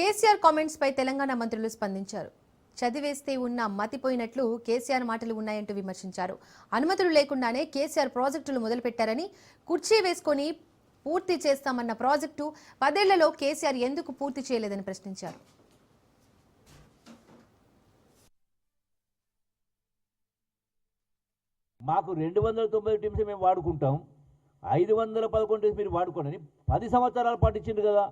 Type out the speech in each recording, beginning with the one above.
KCR comments పై తెలంగాణ మంత్రులు స్పందించారు. చదివేస్తే ఉన్న మతిపోయినట్లు కేసీఆర్ మాటలు ఉన్నాయంటూ విమర్శించారు. అనుమతులు లేకుండానే కేసీఆర్ ప్రాజెక్టులు మొదలుపెట్టారని, కుర్చీ వేసుకొని పూర్తి చేస్తామన్న ప్రాజెక్టు 10 ఏళ్లలో కేసీఆర్ ఎందుకు పూర్తి చేయలేదని ప్రశ్నించారు. మాకు 290 టీమ్స్ మేము వాడుకుంటాం, 511 టీమ్స్ మీరు వాడుకోండి 10 సంవత్సరాల పాటు ఇచ్చిండ్రు కదా.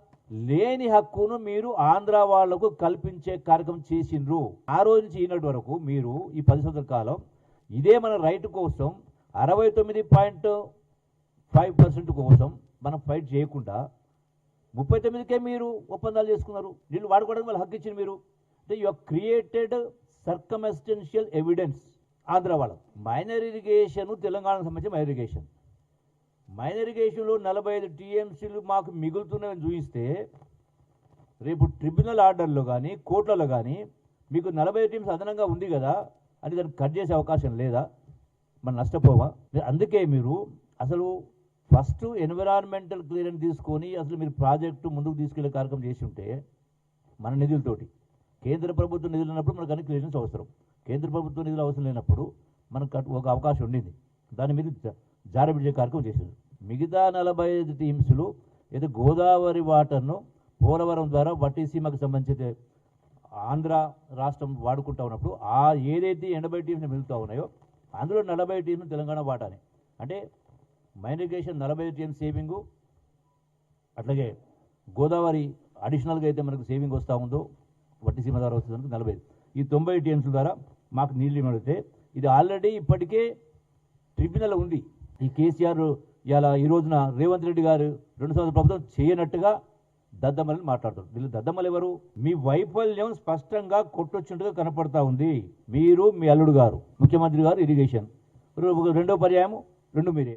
లేని హక్కును మీరు ఆంధ్ర వాళ్లకు కల్పించే కార్యక్రమం చేసిండ్రు. ఆ రోజు నుంచి ఈనాటి వరకు మీరు ఈ 10 సంవత్సరాల కాలం ఇదే మన రైట్ కోసం 69.5% కోసం మనం ఫైట్ చేయకుండా 39కే మీరు ఒప్పందాలు చేసుకున్నారు. వీళ్ళు వాడుకోవడానికి వాళ్ళు హక్కు ఇచ్చింది మీరు. అంటే you created circumstantial evidence. Andhra వాళ్ళ మైనర్ ఇరిగేషన్, తెలంగాణకు సంబంధించిన మైనర్ ఇరిగేషన్లో 45 టీఎంసీలు మాకు మిగులుతున్నాయని చూపిస్తే రేపు ట్రిబ్యునల్ ఆర్డర్లో కానీ కోర్టులలో కానీ మీకు 40 టీమ్స్ అదనంగా ఉంది కదా అని దాన్ని కట్ చేసే అవకాశం లేదా? మనం నష్టపోవా? అందుకే మీరు అసలు ఫస్ట్ ఎన్విరాన్మెంటల్ క్లియరెన్స్ తీసుకొని అసలు మీరు ప్రాజెక్టు ముందుకు తీసుకెళ్లే కార్యక్రమం చేసి ఉంటే మన నిధులతోటి, కేంద్ర ప్రభుత్వ నిధులు ఉన్నప్పుడు మనకు అన్ని క్లియరెన్స్ అవసరం, కేంద్ర ప్రభుత్వ నిధులు అవసరం లేనప్పుడు మనకు ఒక అవకాశం ఉండింది. దాని మీద జారబిడ్చే కార్యక్రమం చేశారు. మిగతా 45 టీమ్స్లు ఏదో గోదావరి వాటర్ను పోలవరం ద్వారా వట్టిసీమకు సంబంధించి ఆంధ్ర రాష్ట్రం వాడుకుంటా ఉన్నప్పుడు ఆ ఏదైతే 80 టీమ్స్ మిగులుతూ ఉన్నాయో అందులో 40 టీమ్లు తెలంగాణ వాటాని. అంటే మైనర్ ఇరిగేషన్ 40 టీమ్స్ సేవింగు, అట్లాగే గోదావరి అడిషనల్గా అయితే మనకు సేవింగ్ వస్తూ ఉందో వట్టిసీమ ద్వారా వస్తుంది 40. ఈ 90 టీమ్స్ ద్వారా మాకు నీళ్ళు ఇవ్వడితే ఇది ఆల్రెడీ ఇప్పటికే ట్రిబ్యునల్ ఉంది. ఈ కేసీఆర్ ఇలా ఈ రోజున రేవంత్ రెడ్డి గారు 2 సంవత్సరాల ప్రభుత్వం చేయనట్టుగా దద్దమ్మలని మాట్లాడుతారు. వీళ్ళు దద్దమ్మలు ఎవరు? మీ వైఫల్యం స్పష్టంగా కొట్టొచ్చినట్టుగా కనపడతా ఉంది. మీరు, మీ అల్లుడు గారు, ముఖ్యమంత్రి గారు ఇరిగేషన్, రెండో పర్యాయం 2 మీరే.